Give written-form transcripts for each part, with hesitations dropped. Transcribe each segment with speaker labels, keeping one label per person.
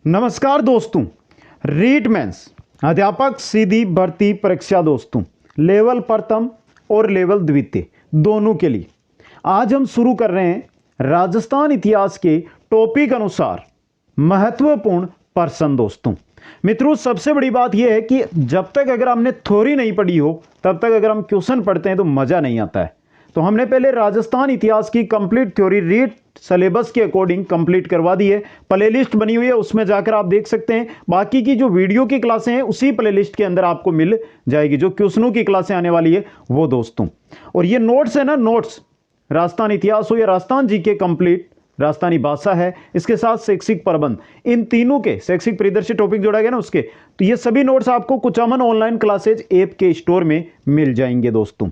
Speaker 1: नमस्कार दोस्तों, रीट मेंस अध्यापक सीधी भर्ती परीक्षा दोस्तों लेवल प्रथम और लेवल द्वितीय दोनों के लिए आज हम शुरू कर रहे हैं राजस्थान इतिहास के टॉपिक अनुसार महत्वपूर्ण प्रश्न दोस्तों। मित्रों, सबसे बड़ी बात यह है कि जब तक अगर हमने थ्योरी नहीं पढ़ी हो तब तक अगर हम क्वेश्चन पढ़ते हैं तो मज़ा नहीं आता है। तो हमने पहले राजस्थान इतिहास की कंप्लीट थ्योरी रीट सिलेबस के अकॉर्डिंग कंप्लीट करवा दी है। प्लेलिस्ट बनी हुई है, उसमें जाकर आप देख सकते हैं। बाकी की जो वीडियो की क्लासें हैं उसी प्लेलिस्ट के अंदर आपको मिल जाएगी, जो क्वेश्चनों की क्लासें आने वाली है वो दोस्तों। और ये नोट्स है ना, नोट्स राजस्थान इतिहास हो या राजस्थान जी के कंप्लीट राजस्थानी भाषा है, इसके साथ शैक्षिक प्रबंध, इन तीनों के शैक्षिक परिदर्शी टॉपिक जोड़ा गया ना उसके, तो ये सभी नोट्स आपको कुचामन ऑनलाइन क्लासेज ऐप के स्टोर में मिल जाएंगे दोस्तों।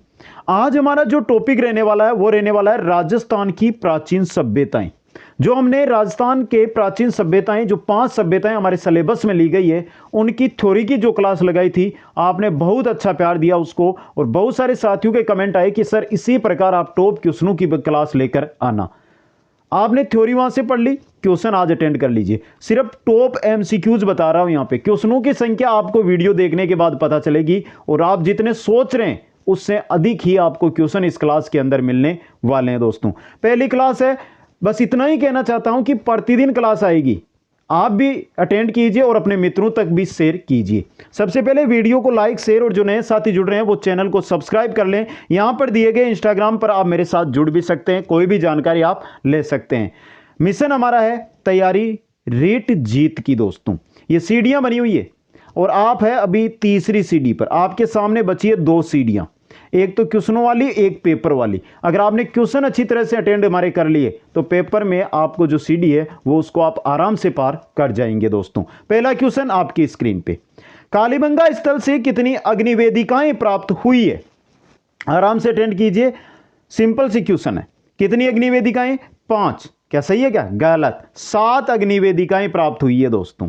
Speaker 1: आज हमारा जो टॉपिक रहने वाला है वो रहने वाला है राजस्थान की प्राचीन सभ्यताएं। जो हमने राजस्थान के प्राचीन सभ्यताएं, जो 5 सभ्यताएं हमारे सिलेबस में ली गई है, उनकी थ्योरी की जो क्लास लगाई थी, आपने बहुत अच्छा प्यार दिया उसको। और बहुत सारे साथियों के कमेंट आए कि सर इसी प्रकार आप टॉप क्वेश्चनों की क्लास लेकर आना। आपने थ्योरी वहां से पढ़ ली, क्वेश्चन आज अटेंड कर लीजिए। सिर्फ टॉप एमसीक्यूज बता रहा हूं यहां पे, क्वेश्चनों की संख्या आपको वीडियो देखने के बाद पता चलेगी। और आप जितने सोच रहे हैं उससे अधिक ही आपको क्वेश्चन इस क्लास के अंदर मिलने वाले हैं दोस्तों। पहली क्लास है, बस इतना ही कहना चाहता हूं कि प्रतिदिन क्लास आएगी, आप भी अटेंड कीजिए और अपने मित्रों तक भी शेयर कीजिए। सबसे पहले वीडियो को लाइक, शेयर, और जो नए साथी जुड़ रहे हैं वो चैनल को सब्सक्राइब कर लें। यहां पर दिए गए इंस्टाग्राम पर आप मेरे साथ जुड़ भी सकते हैं, कोई भी जानकारी आप ले सकते हैं। मिशन हमारा है तैयारी रीट जीत की दोस्तों। ये सीढ़ियां बनी हुई है और आप है अभी तीसरी सीढ़ी पर। आपके सामने बची है 2 सीढ़ियां, एक तो क्वेश्चनों वाली, एक पेपर वाली। अगर आपने क्वेश्चन अच्छी तरह से अटेंड हमारे कर लिए तो पेपर में आपको जो सीढ़ी है वो उसको आप आराम से पार कर जाएंगे दोस्तों। पहला क्वेश्चन आपकी स्क्रीन पे, कालीबंगा स्थल से कितनी अग्निवेदिकाएं प्राप्त हुई है? आराम से अटेंड कीजिए, सिंपल सी क्वेश्चन है। कितनी अग्निवेदिकाएं? 5। क्या सही है? क्या गलत? 7 अग्निवेदिकाएं प्राप्त हुई है दोस्तों।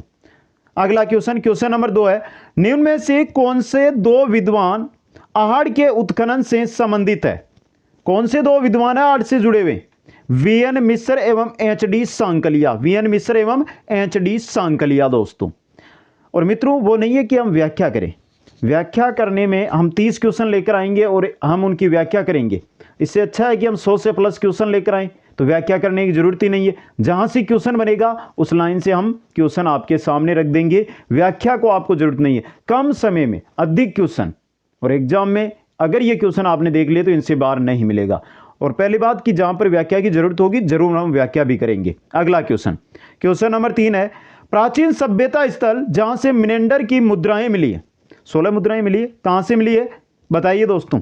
Speaker 1: अगला क्वेश्चन, क्वेश्चन नंबर 2 है, निम्न में से कौन से 2 विद्वान आहड़ के उत्खनन से संबंधित है? कौन से 2 विद्वान है आहड़ से जुड़े हुए? वीएन मिश्र एवं एचडी सांकलिया। वीएन मिश्र एवं एचडी सांकलिया दोस्तों। और मित्रों, वो नहीं है कि हम व्याख्या करें, व्याख्या करने में हम 30 क्वेश्चन लेकर आएंगे और हम उनकी व्याख्या करेंगे। इससे अच्छा है कि हम 100 से प्लस क्वेश्चन लेकर आएं, तो व्याख्या करने की जरूरत ही नहीं है। जहां से क्वेश्चन बनेगा उस लाइन से हम क्वेश्चन आपके सामने रख देंगे। व्याख्या को आपको जरूरत नहीं है। कम समय में अधिक क्वेश्चन, और एग्जाम में अगर ये क्वेश्चन आपने देख लिए तो इनसे बाहर नहीं मिलेगा। और पहली बात कि जहां पर व्याख्या की जरूरत होगी जरूर हम व्याख्या भी करेंगे। अगला क्वेश्चन, क्वेश्चन नंबर 3 है, प्राचीन सभ्यता स्थल जहां से मिनेंडर की मुद्राएं मिली है। 16 मुद्राएं मिली है, कहां से मिली है बताइए दोस्तों।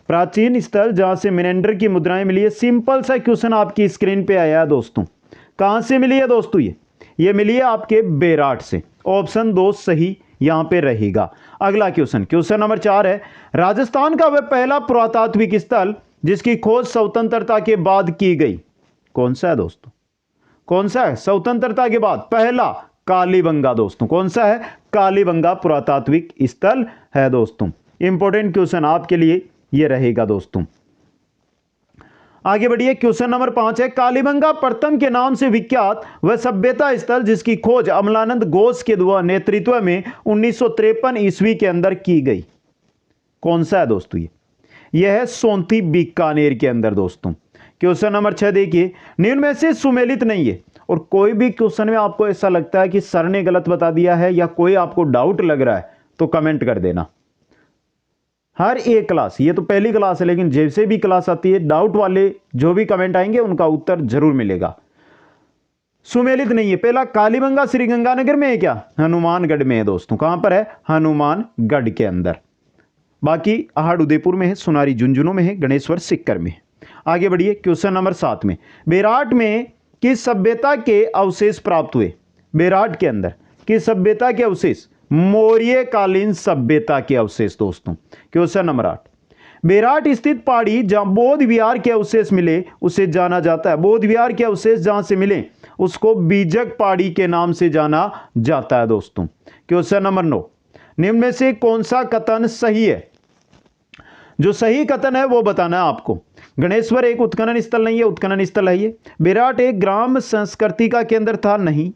Speaker 1: प्राचीन स्थल जहां से मिनेंडर की मुद्राएं मिली है। सिंपल सा क्वेश्चन आपकी स्क्रीन पे आया है दोस्तों। कहां से मिली है दोस्तों? ये मिली है आपके बेराट से। ऑप्शन 2 सही यहां पे रहेगा। अगला क्वेश्चन, क्वेश्चन नंबर 4 है, राजस्थान का वह पहला पुरातात्विक स्थल जिसकी खोज स्वतंत्रता के बाद की गई, कौन सा है दोस्तों? कौन सा है स्वतंत्रता के बाद? पहला कालीबंगा दोस्तों। कौन सा है? कालीबंगा पुरातात्विक स्थल है दोस्तों। इंपॉर्टेंट क्वेश्चन आपके लिए यह रहेगा दोस्तों। आगे बढ़िए, क्वेश्चन नंबर 5 है, कालीबंगा प्रथम के नाम से विख्यात वह सभ्यता स्थल जिसकी खोज अमलानंद घोष के नेतृत्व में 1953 ईस्वी के अंदर की गई, कौन सा है दोस्तों? यह है सोंथी बीकानेर के अंदर दोस्तों। क्वेश्चन नंबर 6 देखिए, निम्न में से सुमेलित नहीं है। और कोई भी क्वेश्चन में आपको ऐसा लगता है कि सर ने गलत बता दिया है या कोई आपको डाउट लग रहा है तो कमेंट कर देना। हर एक क्लास, ये तो पहली क्लास है लेकिन जैसे भी क्लास आती है डाउट वाले जो भी कमेंट आएंगे उनका उत्तर जरूर मिलेगा। सुमेलित नहीं है। पहला कालीबंगा श्रीगंगानगर में है क्या? हनुमानगढ़ में है दोस्तों। कहां पर है? हनुमानगढ़ के अंदर। बाकी आहड़ उदयपुर में है, सोनारी झुंझुनू में है, गणेश्वर सिक्कर में है। आगे बढ़िए, क्वेश्चन नंबर 7 में, बेराट में किस सभ्यता के अवशेष प्राप्त हुए? बेराट के अंदर किस सभ्यता के अवशेष? मौर्य कालीन सभ्यता के अवशेष दोस्तों। क्वेश्चन नंबर 8, बेराट स्थित पहाड़ी जहां बौद्ध विहार के अवशेष मिले उसे जाना जाता है। बौद्ध विहार के अवशेष जहां से मिले उसको बीजक पहाड़ी के नाम से जाना जाता है दोस्तों। क्वेश्चन नंबर 9, निम्न में से कौन सा कथन सही है? जो सही कथन है वो बताना है आपको। गणेश्वर एक उत्खनन स्थल नहीं है, उत्खनन स्थल है ये। बेराट एक ग्राम संस्कृति का केंद्र था, नहीं।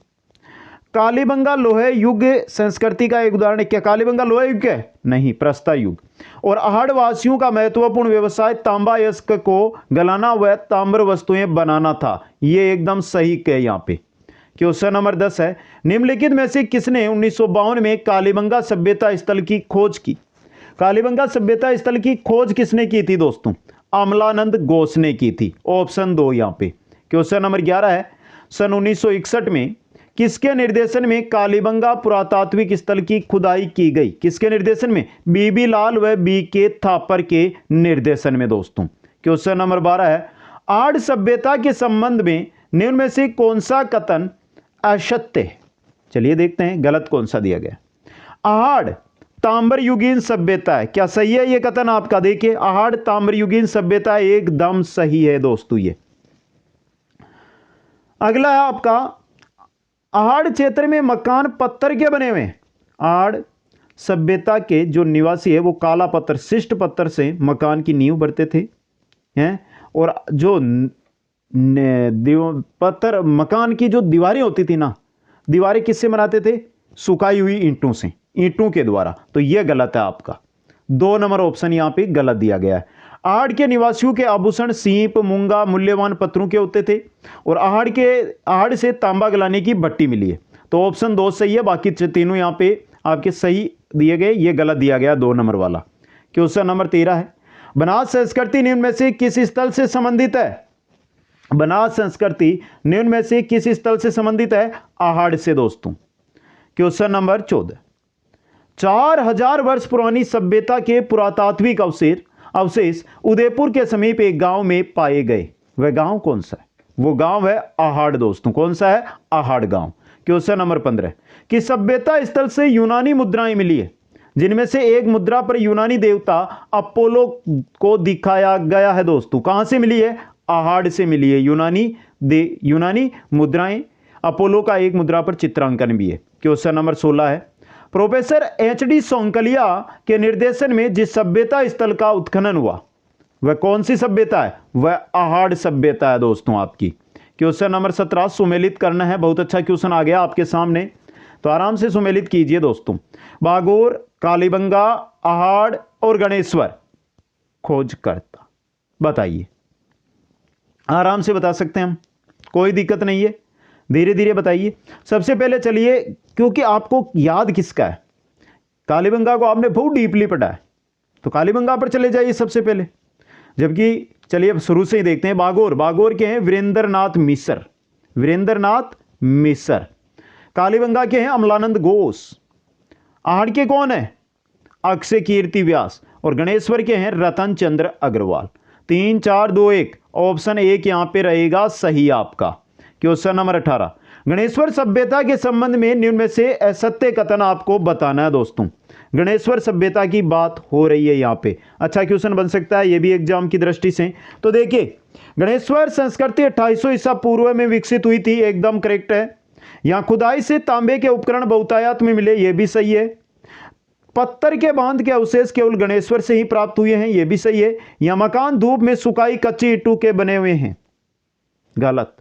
Speaker 1: कालीबंगा लोहे युग संस्कृति का एक उदाहरण है। क्या कालीबंगा लोहे युग है? नहीं, प्रस्तर युग। और आहड़ वासियों का महत्वपूर्ण व्यवसाय तांबा अयस्क को गलाना व ताम्र वस्तुएं बनाना था। ये एकदम सही है। यहाँ पे क्वेश्चन नंबर 10 है, निम्नलिखित में से किसने 1952 में कालीबंगा सभ्यता स्थल की खोज की? कालीबंगा सभ्यता स्थल की खोज किसने की थी दोस्तों? अमलानंद घोष ने की थी। ऑप्शन 2 यहाँ पे। क्वेश्चन नंबर 11 है, सन 1961 में किसके निर्देशन में कालीबंगा पुरातात्विक स्थल की खुदाई की गई? किसके निर्देशन में? बीबी लाल व बी के थापर के निर्देशन में दोस्तों। क्वेश्चन नंबर 12 है, आड़ सभ्यता के संबंध में निम्न में से कौन सा कथन असत्य है? चलिए देखते हैं गलत कौन सा दिया गया। आहड़ ताम्रयुगीन सभ्यता है, क्या सही है यह कथन आपका? देखिए, आहड़ ताम्रयुगीन सभ्यता एकदम सही है दोस्तों। ये अगला है आपका, आहड़ क्षेत्र में मकान पत्थर के बने हुए हैं। आहड़ सभ्यता के जो निवासी है वो काला पत्थर, शिष्ट पत्थर से मकान की नींव भरते थे हैं। और जो पत्थर मकान की जो दीवारें होती थी ना, दीवारें किससे बनाते थे? सुखाई हुई ईंटों से, ईंटों के द्वारा। तो यह गलत है आपका। 2 नंबर ऑप्शन यहां पे गलत दिया गया है। आहड़ के निवासियों के आभूषण सीप, मूंगा, मूल्यवान पत्थरों के होते थे। और आहड़ से तांबा गलाने की भट्टी मिली है। तो ऑप्शन 2 सही है, बाकी तीनों यहां पे आपके सही दिए गए, ये गलत दिया गया 2 नंबर वाला। क्वेश्चन नंबर 13 है, बनास संस्कृति निम्न में से किस स्थल से संबंधित है? बनास संस्कृति निम्न में से किस स्थल से संबंधित है? आहड़ से दोस्तों। क्वेश्चन नंबर 14, 4000 वर्ष पुरानी सभ्यता के पुरातात्विक अवशेष उदयपुर के समीप एक गांव में पाए गए। वह गांव कौन सा है? वो गांव है आहड़ दोस्तों। कौन सा है? आहड़ गांव। क्वेश्चन नंबर 15, कि सभ्यता स्थल से यूनानी मुद्राएं मिली है, जिनमें से एक मुद्रा पर यूनानी देवता अपोलो को दिखाया गया है दोस्तों। कहां से मिली है? आहड़ से मिली है। यूनानी मुद्राएं, अपोलो का एक मुद्रा पर चित्रांकन भी है। क्वेश्चन नंबर 16 है, प्रोफेसर एच.डी. सोंकलिया के निर्देशन में जिस सभ्यता स्थल का उत्खनन हुआ वह कौन सी सभ्यता है? वह आहड़ सभ्यता है दोस्तों आपकी। क्वेश्चन नंबर 17, सुमेलित करना है। बहुत अच्छा क्वेश्चन आ गया आपके सामने, तो आराम से सुमेलित कीजिए दोस्तों। बागोर, कालीबंगा, आहड़ और गणेश्वर खोजकर्ता बताइए। आराम से बता सकते हैं हम, कोई दिक्कत नहीं है, धीरे धीरे बताइए। सबसे पहले चलिए, क्योंकि आपको याद किसका है, कालीबंगा को आपने बहुत डीपली पढ़ा है, तो कालीबंगा पर चले जाइए सबसे पहले। जबकि चलिए अब शुरू से ही देखते हैं। बागोर के हैं वीरेंद्रनाथ मिश्र। कालीबंगा के हैं अमलानंद घोष। आहड़ के कौन है? अक्षय कीर्ति व्यास। और गणेश्वर के हैं रतन चंद्र अग्रवाल। 3 4 2 1, ऑप्शन 1 यहां पे रहेगा सही आपका। क्वेश्चन नंबर 18, गणेश्वर सभ्यता के संबंध में निम्न में से असत्य कथन आपको बताना है दोस्तों। गणेश्वर सभ्यता की बात हो रही है यहां पे। अच्छा क्वेश्चन बन सकता है ये भी एग्जाम की दृष्टि से। तो देखिए, गणेश्वर संस्कृति 2800 ईसा पूर्व में विकसित हुई थी, एकदम करेक्ट है। यहां खुदाई से तांबे के उपकरण बहुतायत में मिले, यह भी सही है। पत्थर के बांध के अवशेष केवल गणेश्वर से ही प्राप्त हुए हैं, यह भी सही है। यहां मकान धूप में सुखाई कच्ची ईंटों के बने हुए हैं, गलत।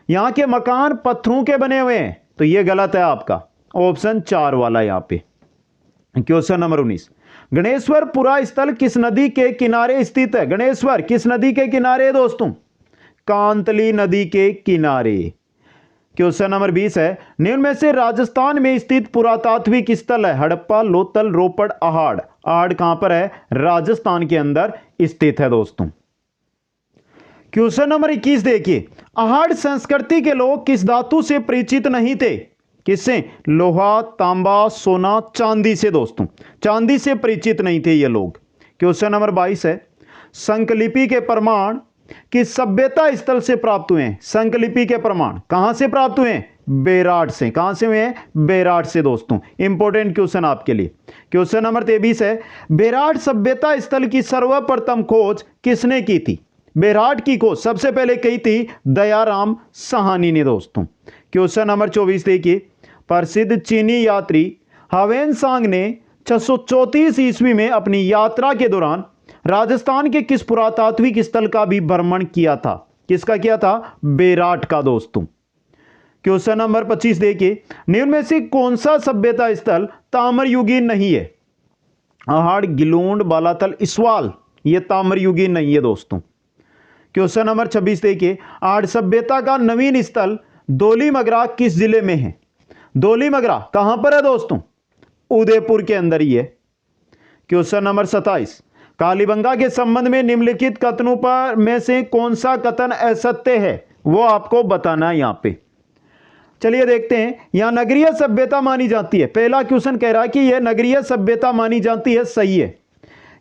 Speaker 1: यहां के मकान पत्थरों के बने हुए हैं, तो यह गलत है आपका, ऑप्शन 4 वाला यहां पे। क्वेश्चन नंबर 19, गणेश्वर पुरा स्थल किस नदी के किनारे स्थित है? गणेश्वर किस नदी के किनारे है दोस्तों? कांतली नदी के किनारे। क्वेश्चन नंबर 20 है, निम्न में से राजस्थान में स्थित पुरातात्विक स्थल है? हड़प्पा, लोथल, रोपड़, आहड़। आहड़ कहां पर है? राजस्थान के अंदर स्थित है दोस्तों। क्वेश्चन नंबर 21 देखिए, आहड़ संस्कृति के लोग किस धातु से परिचित नहीं थे? किससे? लोहा, तांबा, सोना, चांदी से दोस्तों। चांदी से परिचित नहीं थे ये लोग। क्वेश्चन नंबर 22 है, संकलिपि के प्रमाण किस सभ्यता स्थल से प्राप्त हुए हैं? संकलिपि के प्रमाण कहां से प्राप्त हुए हैं? बेराट से। कहां से हुए हैं? बेराट से दोस्तों। इंपॉर्टेंट क्वेश्चन आपके लिए। क्वेश्चन नंबर 23 है, बेराट सभ्यता स्थल की सर्वप्रथम खोज किसने की थी? बेराट की खोज सबसे पहले की थी दयाराम साहनी ने दोस्तों। क्वेश्चन नंबर 24 देखिए, प्रसिद्ध चीनी यात्री हावेनसांग ने 634 ईस्वी में अपनी यात्रा के दौरान राजस्थान के किस पुरातात्विक स्थल का भी भ्रमण किया था? किसका किया था? बेराट का दोस्तों। क्वेश्चन नंबर 25 देखिए, निम्न में से कौन सा सभ्यता स्थल ताम्रयुगीन नहीं है? आहड़, गिलोंड, बालातल, इस्वाल, ये ताम्रयुगीन नहीं है दोस्तों। क्वेश्चन नंबर 26 देखिए, आर्य सभ्यता का नवीन स्थल दोलीमगरा किस जिले में है? दोलीमगरा कहां पर है दोस्तों? उदयपुर के अंदर ही है। क्वेश्चन नंबर 27, कालीबंगा के संबंध में निम्नलिखित कथनों पर में से कौन सा कथन असत्य है, वो आपको बताना है यहां पे। चलिए देखते हैं, यहां नगरीय सभ्यता मानी जाती है। पहला क्वेश्चन कह रहा है कि यह नगरीय सभ्यता मानी जाती है, सही है।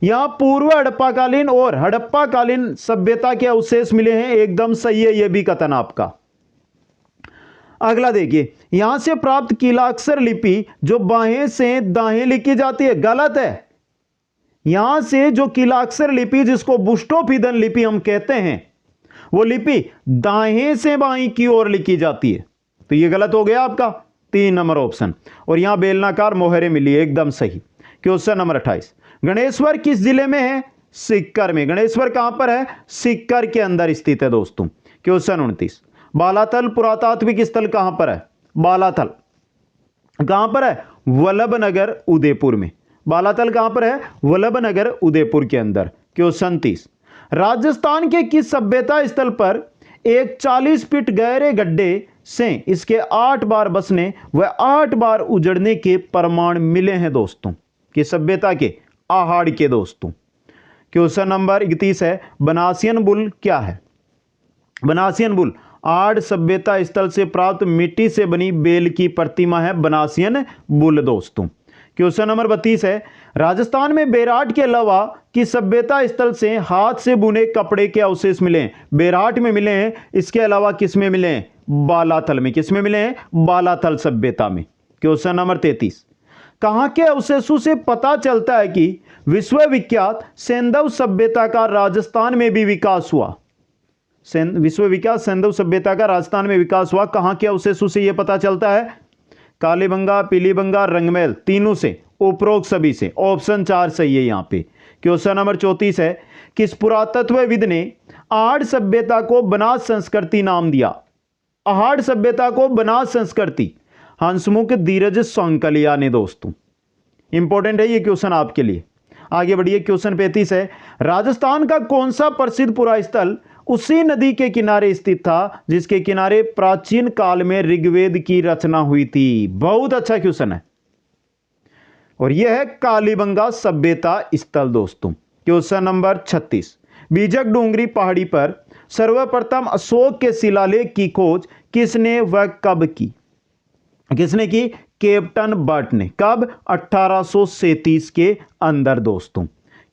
Speaker 1: यहां पूर्व हड़प्पाकालीन और हड़प्पाकालीन सभ्यता के अवशेष मिले हैं, एकदम सही है यह भी कथन आपका। अगला देखिए, यहां से प्राप्त कीलाक्षर लिपि जो बाएं से दाएं लिखी जाती है, गलत है। यहां से जो कीलाक्षर लिपि जिसको बुष्टोफिदन लिपि हम कहते हैं, वो लिपि दाएं से बाएं की ओर लिखी जाती है, तो ये गलत हो गया आपका 3 नंबर ऑप्शन। और यहां बेलनाकार मोहरे मिली है, एकदम सही। क्वेश्चन नंबर 28, गणेश्वर किस जिले में है? सीकर में। गणेश्वर कहां पर है? सीकर के अंदर स्थित है दोस्तों। क्वेश्चन 29, बालातल पुरातात्विक स्थल कहां पर है? बालातल कहां पर है? वल्लभनगर उदयपुर में। बालातल कहां पर है? वल्लभनगर उदयपुर के अंदर। क्वेश्चन 30, राजस्थान के किस सभ्यता स्थल पर एक 40 फीट गहरे गड्ढे से इसके 8 बार बसने व 8 बार उजड़ने के प्रमाण मिले हैं दोस्तों? किस सभ्यता के? आहड़ के दोस्तों। क्वेश्चन नंबर 31 है, बनासियन बुल क्या है? बनासियन बुल आर्य सभ्यता स्थल से प्राप्त मिट्टी से बनी बेल की प्रतिमा है, बनासियन बुल दोस्तों। क्वेश्चन नंबर 32 है, राजस्थान में बेराट के अलावा किस सभ्यता स्थल से हाथ से बुने कपड़े के अवशेष मिले हैं? बेराट में मिले हैं, इसके अलावा किस में मिले हैं? बालाथल में। किस में मिले हैं? बालाथल सभ्यता में। क्वेश्चन नंबर 33, कहां के अवशेषों से पता चलता है कि विश्वविख्यात सेंधव सभ्यता का राजस्थान में भी विकास हुआ? विश्वविख्यात सेंधव सभ्यता का राजस्थान में विकास हुआ, कहां के अवशेषों से यह पता चलता है? कालीबंगा, पीलीबंगा, रंगमहल, तीनों से, उपरोक्त सभी से। ऑप्शन 4 सही है यहां पे। क्वेश्चन नंबर 34 है, किस पुरातत्वविद ने आहड़ सभ्यता को बनास संस्कृति नाम दिया? आहड़ सभ्यता को बनास संस्कृति हंसमुख धीरज सांकलिया ने दोस्तों। इंपॉर्टेंट है ये क्वेश्चन आपके लिए। आगे बढ़िए, क्वेश्चन 35 है, राजस्थान का कौन सा प्रसिद्ध पुरा स्थल उसी नदी के किनारे स्थित था जिसके किनारे प्राचीन काल में ऋग्वेद की रचना हुई थी? बहुत अच्छा क्वेश्चन है, और यह है कालीबंगा सभ्यता स्थल दोस्तों। क्वेश्चन नंबर 36, बीजक डोंगरी पहाड़ी पर सर्वप्रथम अशोक के शिलालेख की खोज किसने व कब की? किसने की? कैप्टन बर्ट ने। कब? 1837 के अंदर दोस्तों।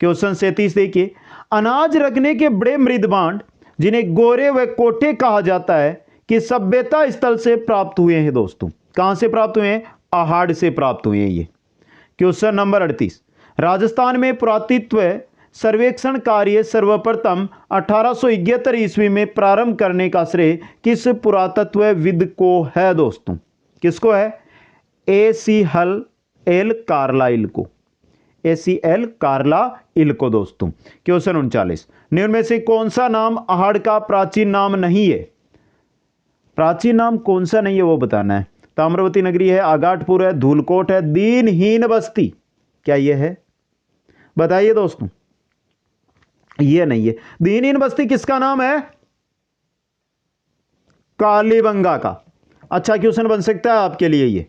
Speaker 1: क्वेश्चन 37 देखिए, अनाज रखने के बड़े मृद भांड जिन्हें गोरे व कोठे कहा जाता है कि सभ्यता स्थल से प्राप्त हुए हैं दोस्तों? कहां से प्राप्त हुए हैं? आहड़ से प्राप्त हुए हैं ये। क्वेश्चन नंबर 38, राजस्थान में पुरातत्व सर्वेक्षण कार्य सर्वप्रथम 1871 ईस्वी में प्रारंभ करने का श्रेय किस पुरातत्वविद को है दोस्तों? किसको है? AC हल एल कार्लाइल को। ACL कार्लाइल को दोस्तों। क्वेश्चन 39, निम्न में से कौन सा नाम आहड़ का प्राचीन नाम नहीं है? प्राचीन नाम कौन सा नहीं है वो बताना है। ताम्रवती नगरी है, आगाटपुर है, धूलकोट है, दीनहीन बस्ती, क्या ये है? बताइए दोस्तों। ये नहीं है। दीनहीन बस्ती किसका नाम है? कालीबंगा का। अच्छा क्वेश्चन बन सकता है आपके लिए ये।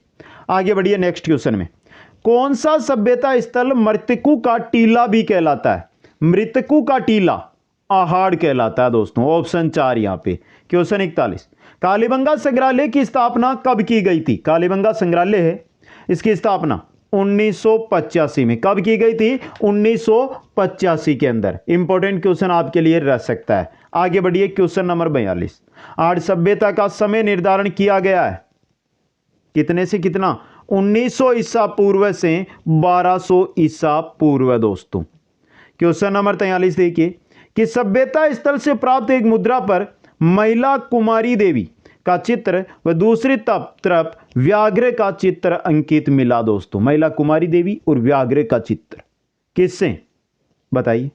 Speaker 1: आगे बढ़िए नेक्स्ट क्वेश्चन में, कौन सा सभ्यता स्थल मृतकु का टीला भी कहलाता है? मृतकु का टीला आहड़ कहलाता है दोस्तों। ऑप्शन 4 यहां पे। क्वेश्चन 41, कालीबंगा संग्रहालय की स्थापना कब की गई थी? कालीबंगा संग्रहालय है, इसकी स्थापना 1985 में। कब की गई थी? 1985 के अंदर। इंपॉर्टेंट क्वेश्चन आपके लिए रह सकता है। आगे बढ़िए, क्वेश्चन नंबर 42, आहड़ सभ्यता का समय निर्धारण किया गया है कितने से कितना? 1900 ईसा पूर्व से 1200 ईसा पूर्व दोस्तों। क्वेश्चन नंबर 43 देखिए, कि सभ्यता स्थल से प्राप्त एक मुद्रा पर महिला कुमारी देवी का चित्र व दूसरी तरफ व्याघ्र का चित्र अंकित मिला दोस्तों। महिला कुमारी देवी और व्याघ्र का चित्र किससे? बताइए।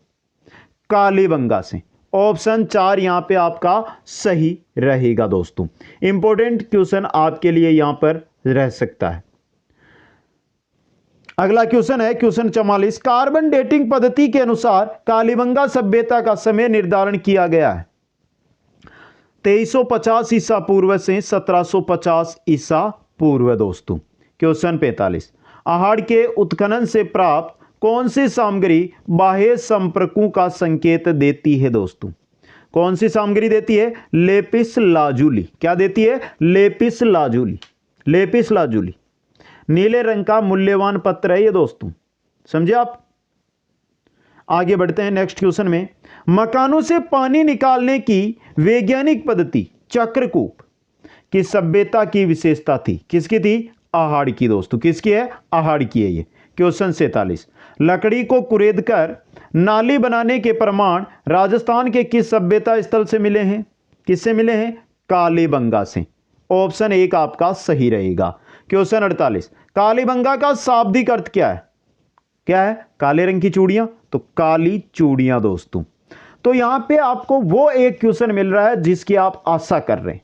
Speaker 1: कालीबंगा से। ऑप्शन 4 यहां पे आपका सही रहेगा दोस्तों। इंपॉर्टेंट क्वेश्चन आपके लिए यहां पर रह सकता है। अगला क्वेश्चन है क्वेश्चन 44। कार्बन डेटिंग पद्धति के अनुसार कालीबंगा सभ्यता का समय निर्धारण किया गया है 2350 ईसा पूर्व से 1750 ईसा पूर्व दोस्तों। क्वेश्चन 45। आहड़ के उत्खनन से प्राप्त कौन सी सामग्री बाह्य संपर्कों का संकेत देती है दोस्तों? कौन सी सामग्री देती है? Lapis lazuli. क्या देती है? Lapis lazuli. लेपिस लाजुली नीले रंग का मूल्यवान पत्थर है ये दोस्तों, समझे आप। आगे बढ़ते हैं नेक्स्ट क्वेश्चन में। मकानों से पानी निकालने की वैज्ञानिक पद्धति चक्रकूप की सभ्यता की विशेषता थी? किसकी थी? आहड़ की दोस्तों। किसकी है? आहड़ की है ये। क्वेश्चन 47। लकड़ी को कुरेद कर नाली बनाने के प्रमाण राजस्थान के किस सभ्यता स्थल से मिले हैं? किससे मिले हैं? कालीबंगा से। ऑप्शन 1 आपका सही रहेगा। क्वेश्चन 48। कालीबंगा का शाब्दिक अर्थ क्या है? क्या है? काले रंग की चूड़ियां, तो काली चूड़ियां दोस्तों। तो यहां पे आपको वो एक क्वेश्चन मिल रहा है जिसकी आप आशा कर रहे हैं,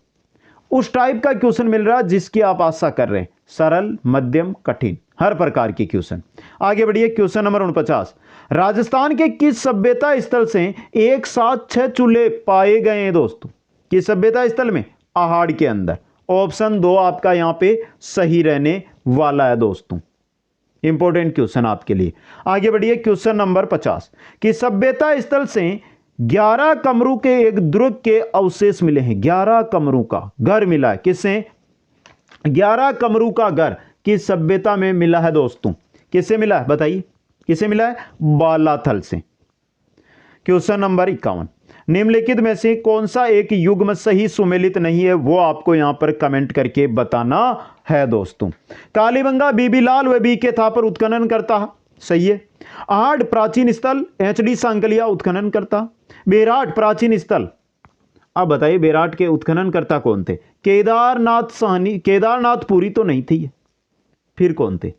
Speaker 1: उस टाइप का क्वेश्चन मिल रहा है जिसकी आप आशा कर रहे हैं। सरल, मध्यम, कठिन, हर प्रकार के क्वेश्चन। आगे बढ़िए क्वेश्चन नंबर 49। राजस्थान के किस सभ्यता स्थल से एक साथ 6 चूल्हे पाए गए हैं दोस्तों? किस सभ्यता स्थल में? आहड़ के अंदर। ऑप्शन 2 आपका यहां पे सही रहने वाला है दोस्तों। इंपॉर्टेंट क्वेश्चन आपके लिए। आगे बढ़िए क्वेश्चन नंबर 50। कि सभ्यता स्थल से 11 कमरों के एक दुर्ग के अवशेष मिले हैं। 11 कमरों का घर मिला है। किससे? 11 कमरों का घर किस सभ्यता में मिला है दोस्तों? किससे मिला है बताइए? किससे मिला है? बालाथल से। Question number 51। निम्नलिखित में से कौन सा एक युग्म सही सुमेलित नहीं है, वो आपको यहां पर कमेंट करके बताना है दोस्तों। कालीबंगा बीबीलाल व बी के थापर उत्खनन करता, सही है। आहड़ प्राचीन स्थल, एचडी सांकलिया उत्खनन करता। बेराट प्राचीन स्थल, अब बताइए बेराट के उत्खनन करता कौन थे? केदारनाथ साहनी। केदारनाथपुरी तो नहीं थी, फिर कौन थे?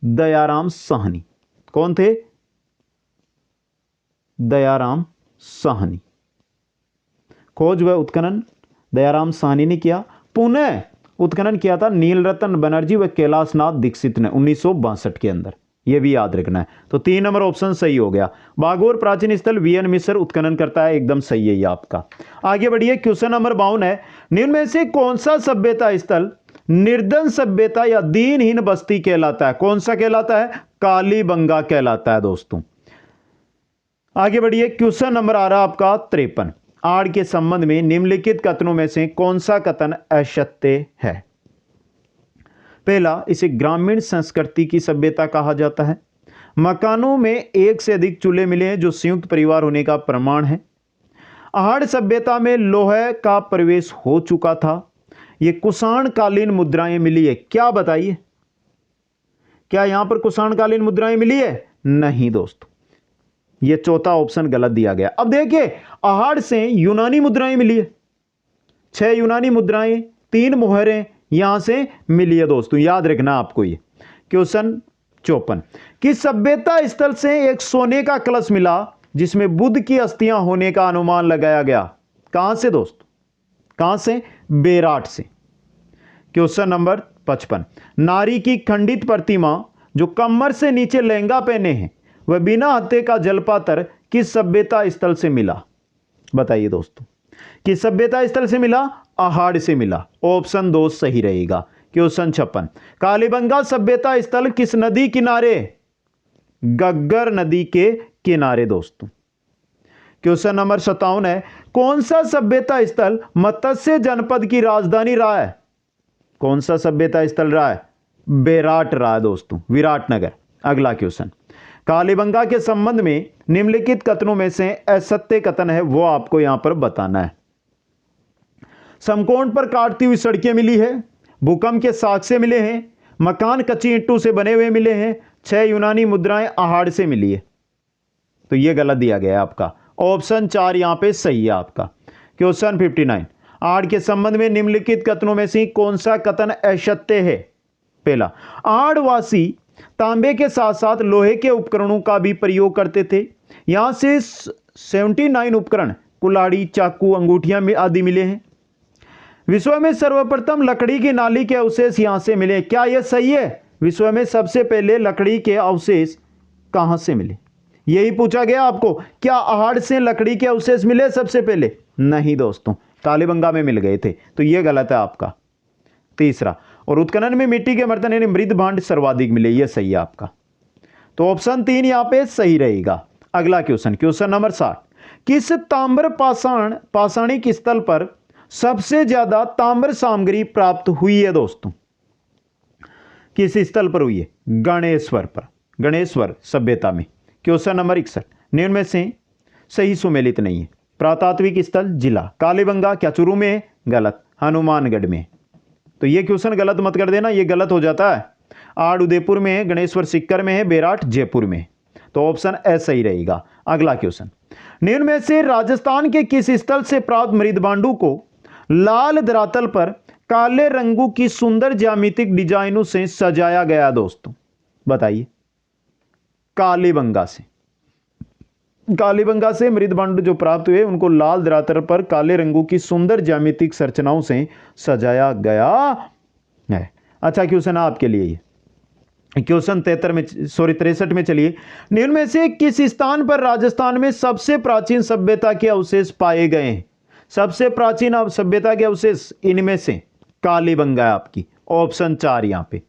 Speaker 1: दयाराम साहनी। कौन थे? दयाराम साहनी। खोज व उत्खनन दयाराम साहनी ने किया। पुनः उत्खनन किया था नीलरतन बनर्जी व कैलाशनाथ दीक्षित ने 1962 के अंदर। यह भी याद रखना है। तो 3 नंबर ऑप्शन सही हो गया। बागोर प्राचीन स्थल वीएन मिश्र उत्खनन करता है, एकदम सही है ये आपका। आगे बढ़िए क्वेश्चन नंबर 52 है। निम्न में से कौन सा सभ्यता स्थल निर्धन सभ्यता या दीनहीन बस्ती कहलाता है? कौन सा कहलाता है? कालीबंगा कहलाता है दोस्तों। आगे बढ़िए क्वेश्चन नंबर आ रहा आपका 53। आड़ के संबंध में निम्नलिखित कथनों में से कौन सा कथन असत्य है? पहला, इसे ग्रामीण संस्कृति की सभ्यता कहा जाता है। मकानों में एक से अधिक चूल्हे मिले हैं जो संयुक्त परिवार होने का प्रमाण है। आहड़ सभ्यता में लोहे का प्रवेश हो चुका था। यह कुषाण कालीन मुद्राएं मिली है। क्या बताइए, क्या यहां पर कुषाण कालीन मुद्राएं मिली है? नहीं दोस्तों, यह चौथा ऑप्शन गलत दिया गया। अब देखिए, आहड़ से यूनानी मुद्राएं मिली है, 6 यूनानी मुद्राएं, 3 मोहरें यहां से मिली है दोस्तों, याद रखना आपको ये। क्वेश्चन 54। किस सभ्यता स्थल से एक सोने का कलश मिला जिसमें बुद्ध की अस्थियां होने का अनुमान लगाया गया? कहां से दोस्तों? कहां से? बेराट से। Question number 55। नारी की खंडित प्रतिमा जो कमर से नीचे लहंगा पहने हैं वह बिना हत्थे का जलपातर किस सभ्यता स्थल से मिला? बताइए दोस्तों, किस सभ्यता स्थल से मिला? आहड़ से मिला। ऑप्शन 2 सही रहेगा। क्वेश्चन 56। कालीबंगा सभ्यता स्थल किस नदी किनारे? गग्गर नदी के किनारे दोस्तों। क्वेश्चन नंबर 57 है। कौन सा सभ्यता स्थल मत्स्य जनपद की राजधानी रहा है? कौन सा सभ्यता स्थल रहा है? बेराट रहा है दोस्तों, विराटनगर। अगला क्वेश्चन। कालीबंगा के संबंध में निम्नलिखित कथनों में से असत्य कथन है, वो आपको यहां पर बताना है। समकोण पर काटती हुई सड़कें मिली है, भूकंप के साक्ष्य मिले हैं, मकान कच्ची ईंटों से बने हुए मिले हैं, 6 यूनानी मुद्राएं आहड़ से मिली है। तो यह गलत दिया गया है आपका। ऑप्शन 4 यहां पे सही है आपका। क्वेश्चन 59। आहड़ के संबंध में निम्नलिखित कथनों में से कौन सा कथन असत्य है? पहला, आहड़वासी तांबे के साथ साथ लोहे के उपकरणों का भी प्रयोग करते थे। यहां से 79 उपकरण कुल्हाड़ी, चाकू, अंगूठियां आदि मिले हैं। विश्व में सर्वप्रथम लकड़ी की नाली के अवशेष यहां से मिले। क्या यह सही है? विश्व में सबसे पहले लकड़ी के अवशेष कहां से मिले? यही पूछा गया आपको। क्या आहड़ से लकड़ी के अवशेष मिले सबसे पहले? नहीं दोस्तों, कालीबंगा में मिल गए थे, तो यह गलत है आपका। तीसरा, और उत्खनन में मिट्टी के बर्तन यानी मृद भांड सर्वाधिक मिले, यह सही है आपका। तो ऑप्शन 3 यहां पे सही रहेगा। अगला क्वेश्चन, क्वेश्चन नंबर 60, किस ताम्र पाषाणिक स्थल पर सबसे ज्यादा ताम्र सामग्री प्राप्त हुई है दोस्तों? किस स्थल पर हुई है? गणेश्वर पर, गणेश्वर सभ्यता में। क्वेश्चन नंबर 61, निम्न में से सही सुमेलित नहीं है। पुरातात्विक स्थल जिला कालीबंगा, क्या चूरू में है? गलत, हनुमानगढ़ में। तो ये क्वेश्चन गलत मत कर देना, ये गलत हो जाता है। आड़ उदयपुर में है, गणेश्वर सीकर में है, बेराट जयपुर में। तो ऑप्शन ए सही रहेगा। अगला क्वेश्चन, निम्न में से राजस्थान के किस स्थल से प्राप्त मृदभांडों को लाल धरातल पर काले रंगों की सुंदर ज्यामितिक डिजाइनों से सजाया गया दोस्तों? बताइए। कालीबंगा से, कालीबंगा से मृदभांड जो प्राप्त हुए उनको लाल धरातल पर काले रंगों की सुंदर ज्यामितिक संरचनाओं से सजाया गया है। अच्छा क्वेश्चन आपके लिए ये क्वेश्चन 63 में चलिए, निम्न में से किस स्थान पर राजस्थान में सबसे प्राचीन सभ्यता के अवशेष पाए गए हैं? सबसे प्राचीन सभ्यता के अवशेष इनमें से कालीबंगा है आपकी, ऑप्शन 4 यहां पे।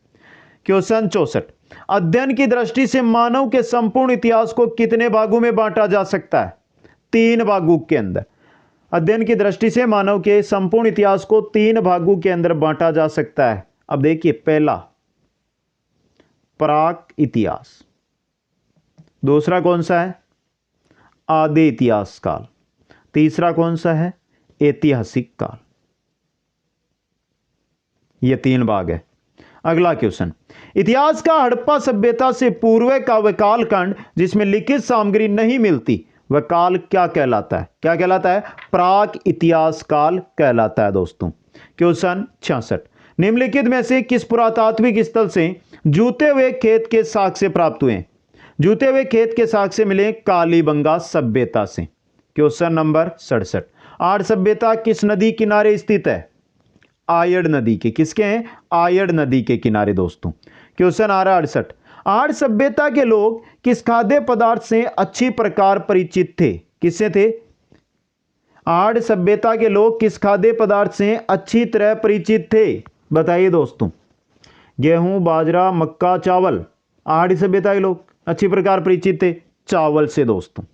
Speaker 1: क्वेश्चन 64, अध्ययन की दृष्टि से मानव के संपूर्ण इतिहास को कितने भागों में बांटा जा सकता है? 3 भागों के अंदर। अध्ययन की दृष्टि से मानव के संपूर्ण इतिहास को 3 भागों के अंदर बांटा जा सकता है। अब देखिए, पहला प्राक इतिहास, दूसरा कौन सा है? आदि इतिहास काल, तीसरा कौन सा है? ऐतिहासिक काल। ये 3 भाग है। अगला क्वेश्चन, इतिहास का हड़प्पा सभ्यता से पूर्व का वह कालखंड जिसमें लिखित सामग्री नहीं मिलती, वह काल क्या कहलाता है? क्या कहलाता है? प्राक इतिहास काल कहलाता है दोस्तों। क्वेश्चन 66, निम्नलिखित में से किस पुरातात्विक स्थल से जूते हुए खेत के साक्ष्य प्राप्त हुए? जूते हुए खेत के साक्ष्य मिले कालीबंगा सभ्यता से। क्वेश्चन नंबर 67, आर्य सभ्यता किस नदी किनारे स्थित है? आयड़ नदी के। किसके हैं? आयड़ नदी के किनारे दोस्तों। क्वेश्चन आ रहा है 68, आर्य सभ्यता के लोग किस खाद्य पदार्थ से अच्छी प्रकार परिचित थे? किससे थे? आर्य सभ्यता के लोग किस खाद्य पदार्थ से अच्छी तरह परिचित थे? बताइए दोस्तों। गेहूं, बाजरा, मक्का, चावल। आर्य सभ्यता के लोग अच्छी प्रकार परिचित थे चावल से दोस्तों।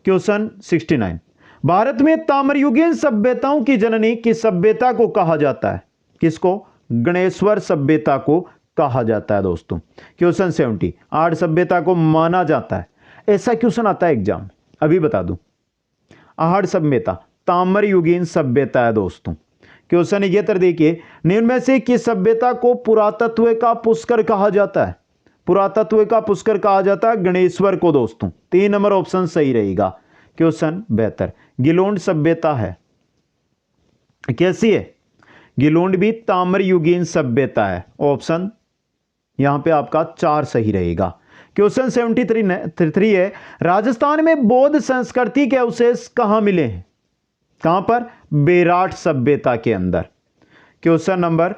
Speaker 1: क्वेश्चन 69, भारत में ताम्रयुगीन सभ्यताओं की जननी किस सभ्यता को कहा जाता है? किसको? गणेश्वर सभ्यता को कहा जाता है दोस्तों। क्वेश्चन 70, आर्य सभ्यता को माना जाता है। ऐसा क्वेश्चन आता है एग्जाम में, अभी बता दूं। आर्य सभ्यता ताम्रयुगीन सभ्यता है दोस्तों। क्वेश्चन 71 देखिए, निम्न में से किस सभ्यता को पुरातत्व का पुष्कर कहा जाता है? पुरातत्व का पुष्कर कहा जाता है गणेश्वर को दोस्तों। 3 नंबर ऑप्शन सही रहेगा। क्वेश्चन 72, गिलोंड सभ्यता है, कैसी है? गिलोंड भी ताम्रयुगीन सभ्यता है। ऑप्शन यहां पे आपका 4 सही रहेगा। क्वेश्चन 73 है, राजस्थान में बौद्ध संस्कृति के अवशेष कहां मिले हैं? कहां पर? बेराट सभ्यता के अंदर। क्वेश्चन नंबर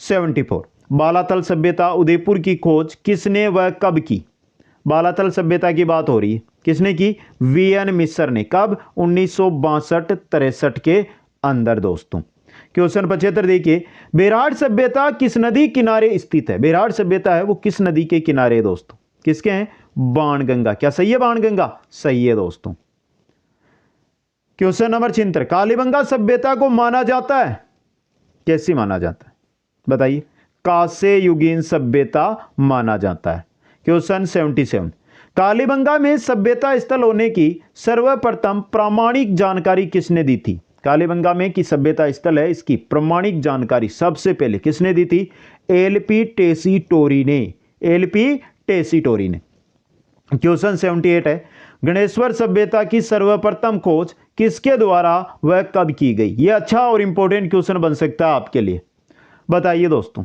Speaker 1: 74, बालातल सभ्यता उदयपुर की खोज किसने व कब की? बालातल सभ्यता की बात हो रही है, किसने की? वीएन मिस्र ने। कब? 1962-63 के अंदर दोस्तों। क्वेश्चन 75 देखिए, बेराट सभ्यता किस नदी किनारे स्थित है? बेराट सभ्यता है वो किस नदी के किनारे है दोस्तों? किसके हैं? बाणगंगा। क्या सही है? बाणगंगा सही है दोस्तों। क्वेश्चन नंबर 76, कालीबंगा सभ्यता को माना जाता है, कैसी माना जाता है? बताइए। कांस्य युगीन सभ्यता माना जाता है। क्वेश्चन 77, कालीबंगा में सभ्यता स्थल होने की सर्वप्रथम प्रामाणिक जानकारी किसने दी थी? कालीबंगा में की सभ्यता स्थल है, इसकी प्रामाणिक जानकारी सबसे पहले किसने दी थी? एलपी टेसीटोरी ने। एलपी टेसीटोरी ने। क्वेश्चन 78 है, गणेश्वर सभ्यता की सर्वप्रथम खोज किसके द्वारा वह कब की गई? यह अच्छा और इंपॉर्टेंट क्वेश्चन बन सकता है आपके लिए। बताइए दोस्तों।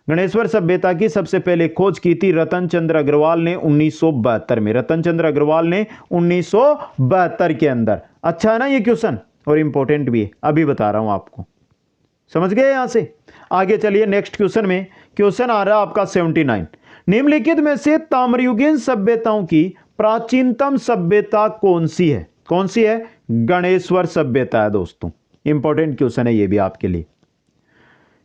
Speaker 1: गणेश्वर सभ्यता की सबसे पहले खोज की थी रतन चंद्र अग्रवाल ने 1972 में। रतन चंद्र अग्रवाल ने 1972 के अंदर। अच्छा है ना ये क्वेश्चन, और इंपॉर्टेंट भी है, अभी बता रहा हूं आपको। समझ गए यहां से? आगे चलिए नेक्स्ट क्वेश्चन में। क्वेश्चन आ रहा है आपका 79। निम्नलिखित में से ताम्रयुगीन सभ्यताओं की प्राचीनतम सभ्यता कौन सी है? कौन सी है? गणेश्वर सभ्यता है दोस्तों। इंपॉर्टेंट क्वेश्चन है ये भी आपके लिए।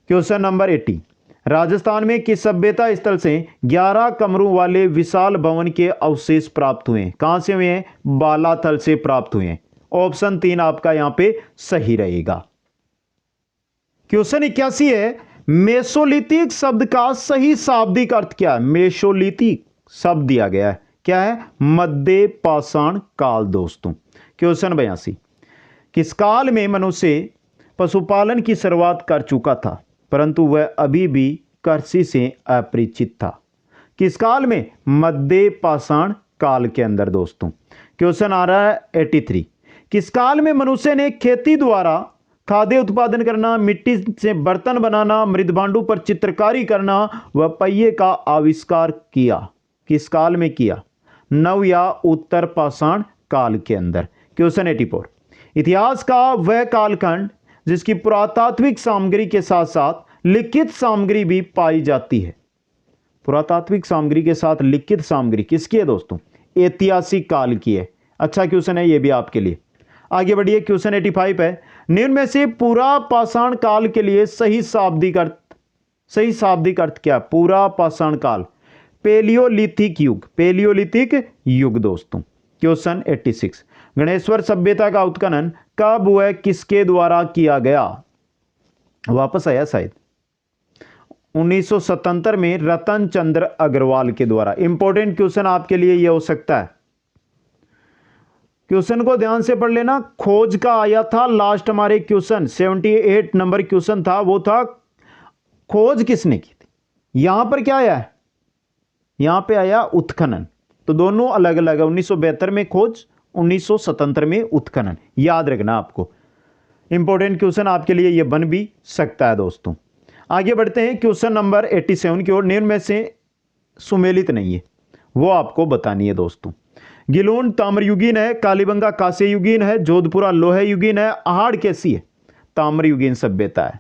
Speaker 1: Question number 80। राजस्थान में किस सभ्यता स्थल से 11 कमरों वाले विशाल भवन के अवशेष प्राप्त हुए हैं? कहां से हुए हैं? बालाथल से प्राप्त हुए हैं। ऑप्शन 3 आपका यहां पे सही रहेगा। क्वेश्चन 81 है, मेसोलिथिक शब्द का सही शाब्दिक अर्थ क्या है? मेसोलिथिक शब्द दिया गया है, क्या है? मध्य पाषाण काल दोस्तों। क्वेश्चन 82। किस काल में मनुष्य पशुपालन की शुरुआत कर चुका था परंतु वह अभी भी कृषि से अपरिचित था? किस काल में? मध्य पाषाण काल के अंदर दोस्तों। क्वेश्चन आ रहा है 83। किस काल में मनुष्य ने खेती द्वारा खाद्य उत्पादन करना, मिट्टी से बर्तन बनाना, मृदभांडों पर चित्रकारी करना व पहिए का आविष्कार किया? किस काल में किया? नव या उत्तर पाषाण काल के अंदर। क्वेश्चन 84। इतिहास का वह कालखंड जिसकी पुरातात्विक सामग्री के साथ साथ लिखित सामग्री भी पाई जाती है। पुरातात्विक सामग्री के साथ लिखित सामग्री किसकी है दोस्तों? ऐतिहासिक काल की है। अच्छा क्वेश्चन है ये भी आपके लिए। आगे बढ़िए। क्वेश्चन 85 है, निम्न में से पूरा पाषाण काल के लिए सही शाब्दिक अर्थ क्या? पूरा पाषाण काल पेलियोलिथिक युग। पेलियोलिथिक युग दोस्तों। क्वेश्चन 86। गणेश्वर सभ्यता का उत्खनन कब व किसके द्वारा किया गया? वापस आया शायद 1977 में रतन चंद्र अग्रवाल के द्वारा। इंपॉर्टेंट क्वेश्चन आपके लिए यह हो सकता है। क्वेश्चन को ध्यान से पढ़ लेना। खोज का आया था लास्ट हमारे क्वेश्चन 78 नंबर क्वेश्चन था, वो था खोज किसने की थी। यहां पर क्या आया है? यहां पे आया उत्खनन। तो दोनों अलग अलग है। 1972 में खोज, 1977 में उत्खनन। याद रखना आपको। इंपॉर्टेंट क्वेश्चन आपके लिए यह बन भी सकता है दोस्तों। आगे बढ़ते हैं क्वेश्चन नंबर 87 की ओर। निम्न में से सुमेलित नहीं है, वो आपको बतानी है दोस्तों। गिलोन ताम्रयुगीन है, कालीबंगा कांस्ययुगीन है, जोधपुरा लोहयुगीन है, आहड़ कैसी है? ताम्रयुगीन सभ्यता है।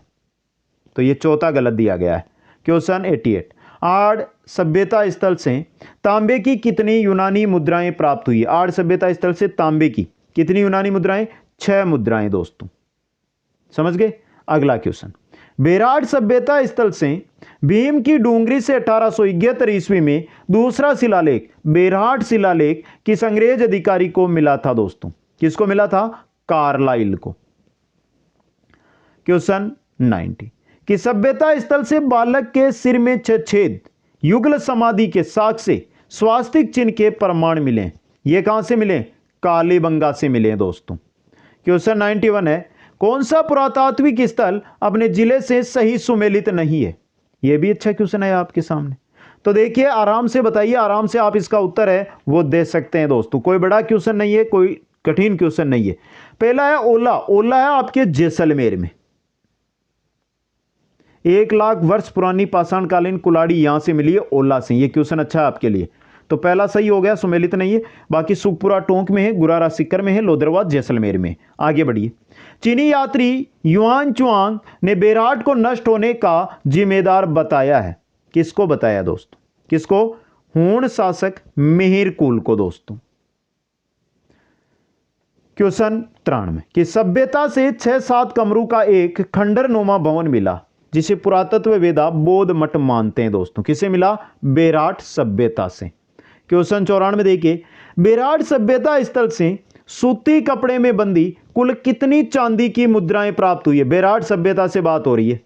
Speaker 1: तो ये चौथा गलत दिया गया है। क्वेश्चन 88। आहड़ सभ्यता स्थल से तांबे की कितनी यूनानी मुद्राएं प्राप्त हुई? आहड़ सभ्यता स्थल से तांबे की कितनी यूनानी मुद्राएं? 6 मुद्राएं दोस्तों। समझ गए? अगला क्वेश्चन। बेराट सभ्यता स्थल से भीम की डूंगरी से 1871 ईस्वी में दूसरा शिलालेख बेराट शिलालेख किस अंग्रेज अधिकारी को मिला था दोस्तों? किसको मिला था? कार्लाइल को। क्वेश्चन 90। कि सभ्यता स्थल से बालक के सिर में 6 छेद युगल समाधि के साक्ष्य से स्वास्तिक चिन्ह के प्रमाण मिले? ये कहां से मिले? कालीबंगा से मिले दोस्तों। क्वेश्चन 91 है, कौन सा पुरातात्विक स्थल अपने जिले से सही सुमेलित नहीं है? यह भी अच्छा क्वेश्चन है आपके सामने। तो देखिए आराम से बताइए, आराम से आप इसका उत्तर है वो दे सकते हैं दोस्तों। कोई बड़ा क्वेश्चन नहीं है, कोई कठिन क्वेश्चन नहीं है। पहला है ओला। ओला है आपके जैसलमेर में। 1 लाख वर्ष पुरानी पाषाणकालीन कुल्हाड़ी यहां से मिली है, ओला से। यह क्वेश्चन अच्छा है आपके लिए। तो पहला सही हो गया, सुमेलित नहीं है। बाकी सुखपुरा टोंक में है, गुरारा सिक्कर में है, लोदरवा जैसलमेर में। आगे बढ़िए। चीनी यात्री युआन चुआंग ने बेराट को नष्ट होने का जिम्मेदार बताया है। किसको बताया दोस्तों? किसको? हूण शासक मिहिर कुल को दोस्तों। क्वेश्चन 93। कि सभ्यता से 6-7 कमरों का एक खंडरनुमा भवन मिला जिसे पुरातत्ववेदा बौद्ध मठ मानते हैं दोस्तों। किसे मिला? बेराट सभ्यता से। क्वेश्चन 94 देखिए, बेराट सभ्यता स्थल से सूती कपड़े में बंदी कुल कितनी चांदी की मुद्राएं प्राप्त हुई है? बेराट सभ्यता से बात हो रही है।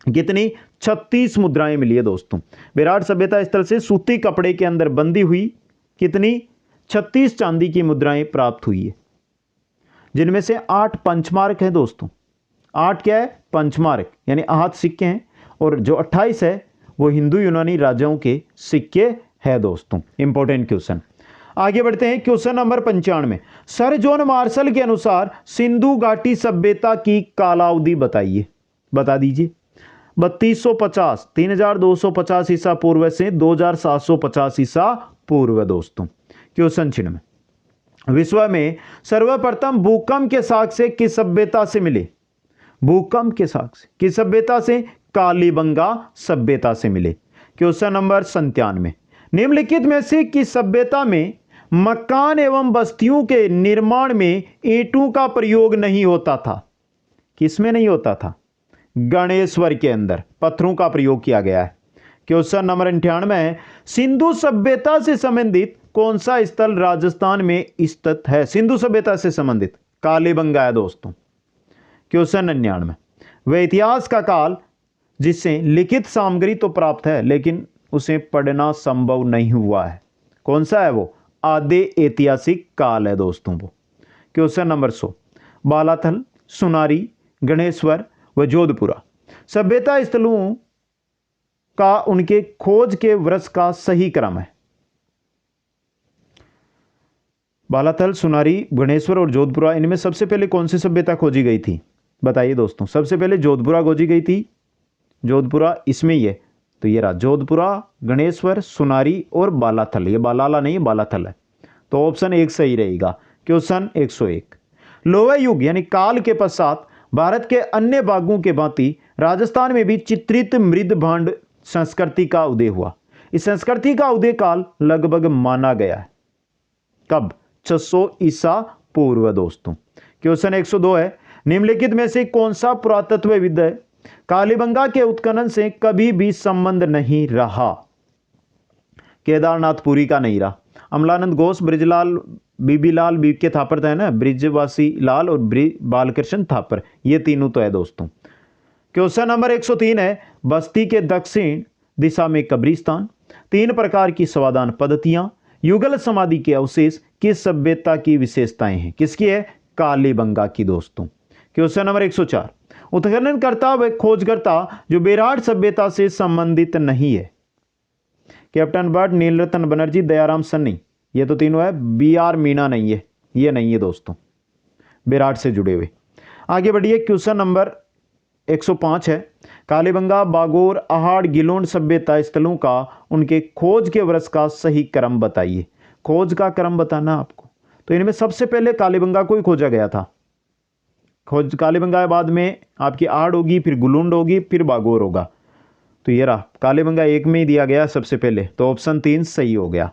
Speaker 1: कितनी? 36 मुद्राएं मिली है दोस्तों। बेराट सभ्यता स्थल से सूती कपड़े के अंदर बंदी हुई कितनी? 36 चांदी की मुद्राएं प्राप्त हुई है, जिनमें से 8 पंचमार्क है दोस्तों। 8 क्या है? पंचमार्क, यानी आहत सिक्के हैं। और जो 28 है वो हिंदू यूनानी राजाओं के सिक्के है दोस्तों। Important question. आगे बढ़ते हैं question number 95। Sir John Marshall के अनुसार सिंधु घाटी सभ्यता की कालावधि बताइए, बता दीजिए। 3250, 3250 ईसा पूर्व से 2750 ईसा पूर्व दोस्तों। क्वेश्चन चिन्ह में, विश्व में सर्वप्रथम भूकंप के साक्ष्य किस सभ्यता से मिले? भूकंप के साक्ष्य किस सभ्यता से? कालीबंगा सभ्यता से मिले। क्वेश्चन नंबर 97, निम्नलिखित में से किस सभ्यता में मकान एवं बस्तियों के निर्माण में ईंटों का प्रयोग नहीं होता था? किसमें नहीं होता था? गणेश्वर के अंदर पत्थरों का प्रयोग किया गया है। क्वेश्चन नंबर 98, सिंधु सभ्यता से संबंधित कौन सा स्थल राजस्थान में स्थित है? सिंधु सभ्यता से संबंधित कालीबंगा है दोस्तों। क्वेश्चन 99, वह इतिहास का काल जिससे लिखित सामग्री तो प्राप्त है लेकिन उसे पढ़ना संभव नहीं हुआ है, कौन सा है वो? आदि ऐतिहासिक काल है दोस्तों वो। क्वेश्चन नंबर 100, बालाथल, सुनारी, गणेश्वर व जोधपुरा सभ्यता स्थलों का उनके खोज के वर्ष का सही क्रम है। बालाथल, सुनारी, गणेश्वर और जोधपुरा, इनमें सबसे पहले कौन सी सभ्यता खोजी गई थी? बताइए दोस्तों। सबसे पहले जोधपुरा खोजी गई थी, जोधपुरा इसमें ही है, तो ये रहा जोधपुरा, गणेश्वर, सुनारी और बालाथल। ये बालाला नहीं, बालाथल है, तो ऑप्शन 1 सही रहेगा। क्वेश्चन 101, लोह युग यानी काल के पश्चात भारत के अन्य भागों के भांति राजस्थान में भी चित्रित मृद भांड संस्कृति का उदय हुआ। इस संस्कृति का उदय काल लगभग माना गया है कब? 600 ईसा पूर्व दोस्तों। क्वेश्चन 102 है, निम्नलिखित में से कौन सा पुरातत्वविद है कालीबंगा के उत्खनन से कभी भी संबंध नहीं रहा? केदारनाथपुरी का नहीं रहा। अमलानंद घोष, ब्रिजलाल, बीबीलाल के थापर तो है ना, ब्रिजवासी लाल और बालकृष्ण थापर, ये तीनों तो है दोस्तों। क्वेश्चन नंबर 103 है, बस्ती के दक्षिण दिशा में कब्रिस्तान, 3 प्रकार की स्वादान पद्धतियां, युगल समाधि के अवशेष किस सभ्यता की विशेषताएं हैं? किसकी है? कालीबंगा की दोस्तों। क्वेश्चन नंबर 104, उत्खननकर्ता व खोजकर्ता जो बेराट सभ्यता से संबंधित नहीं है? कैप्टन बर्ड, नीलरतन बनर्जी, दयाराम सन्नी, ये तो तीनों है। BR मीना नहीं है, ये नहीं है दोस्तों बेराट से जुड़े हुए। आगे बढ़िए, क्वेश्चन नंबर 105 है, कालीबंगा, बागोर, आहाड़, गिलोंड सभ्यता स्थलों का उनके खोज के वर्ष का सही क्रम बताइए। खोज का क्रम बताना आपको, तो इनमें सबसे पहले कालीबंगा को ही खोजा गया था। खोज कालीबंगा के बाद में आपकी आहाड़ होगी, फिर गुलुंड होगी, फिर बागोर होगा, तो ये रहा कालीबंगा 1 में ही दिया गया सबसे पहले, तो ऑप्शन 3 सही हो गया।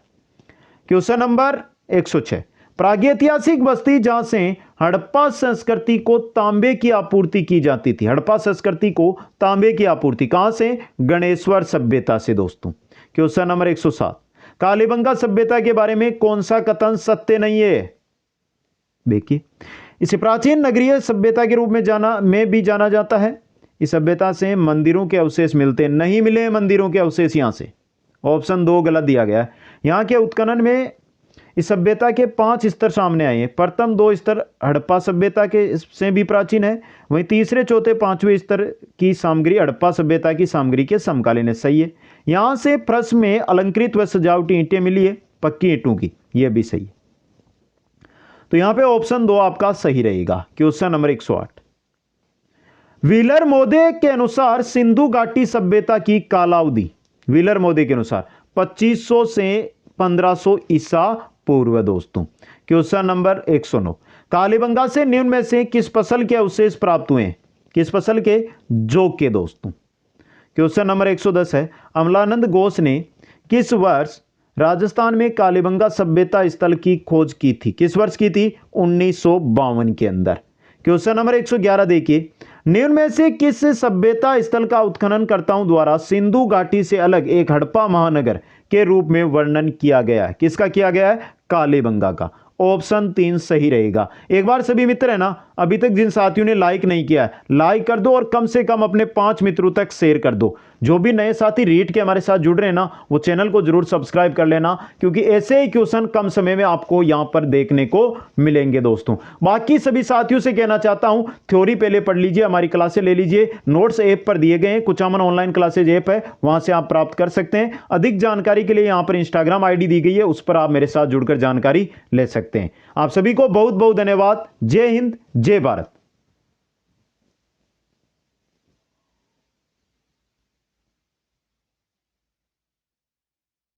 Speaker 1: क्वेश्चन नंबर 106, प्रागैतिहासिक बस्ती जहां से हड़प्पा संस्कृति को तांबे की आपूर्ति की जाती थी। हड़प्पा संस्कृति को तांबे की आपूर्ति कहां से? गणेश्वर सभ्यता से दोस्तों। क्वेश्चन नंबर 107, कालीबंगा सभ्यता के बारे में कौन सा कथन सत्य नहीं है? देखिए, इसे प्राचीन नगरीय सभ्यता के रूप में भी जाना जाता है। इस सभ्यता से मंदिरों के अवशेष मिलते नहीं मिले मंदिरों के अवशेष यहां से, ऑप्शन 2 गलत दिया गया है। यहां के उत्खनन में इस सभ्यता के 5 स्तर सामने आए हैं। प्रथम 2 स्तर हड़प्पा सभ्यता के से भी प्राचीन है, वहीं तीसरे, चौथे, 5वें स्तर की सामग्री हड़प्पा सभ्यता की सामग्री के समकालीन है। सही है। यहां से फर्श में अलंकृत व सजावटी ईंटें मिली है, पक्की ईंटों की, यह भी सही है। तो यहां पे ऑप्शन 2 आपका सही रहेगा। क्वेश्चन नंबर 108, व्हीलर मोदे के अनुसार सिंधु घाटी सभ्यता की कालावधि, व्हीलर मोदे के अनुसार 2500 से 1500 ईसा पूर्व दोस्तों। क्वेश्चन नंबर 109, कालीबंगा से निम्न में से किस फसल के अवशेष प्राप्त हुए? किस फसल के? जौ के दोस्तों। क्वेश्चन नंबर 110 है, अमलानंद घोष ने किस वर्ष राजस्थान में कालीबंगा सभ्यता स्थल की खोज की थी? किस वर्ष की थी? 1952 के अंदर। क्वेश्चन नंबर 111 देखिए, निम्न में से किस सभ्यता स्थल का उत्खननकर्ताओं द्वारा सिंधु घाटी से अलग एक हड़प्पा महानगर के रूप में वर्णन किया गया है? किसका किया गया है? कालीबंगा का। ऑप्शन 3 सही रहेगा। एक बार सभी मित्र है ना, अभी तक जिन साथियों ने लाइक नहीं किया है, लाइक कर दो और कम से कम अपने 5 मित्रों तक शेयर कर दो। जो भी नए साथी रीट के हमारे साथ जुड़ रहे हैं ना, वो चैनल को जरूर सब्सक्राइब कर लेना, क्योंकि ऐसे ही क्वेश्चन कम समय में आपको यहां पर देखने को मिलेंगे दोस्तों। बाकी सभी साथियों से कहना चाहता हूं, थ्योरी पहले पढ़ लीजिए, हमारी क्लासें ले लीजिए, नोट्स ऐप पर दिए गए हैं, कुचामन ऑनलाइन क्लासेज ऐप है, वहां से आप प्राप्त कर सकते हैं। अधिक जानकारी के लिए यहां पर इंस्टाग्राम आईडी दी गई है, उस पर आप मेरे साथ जुड़कर जानकारी ले सकते हैं। आप सभी को बहुत बहुत धन्यवाद। जय हिंद, जय भारत।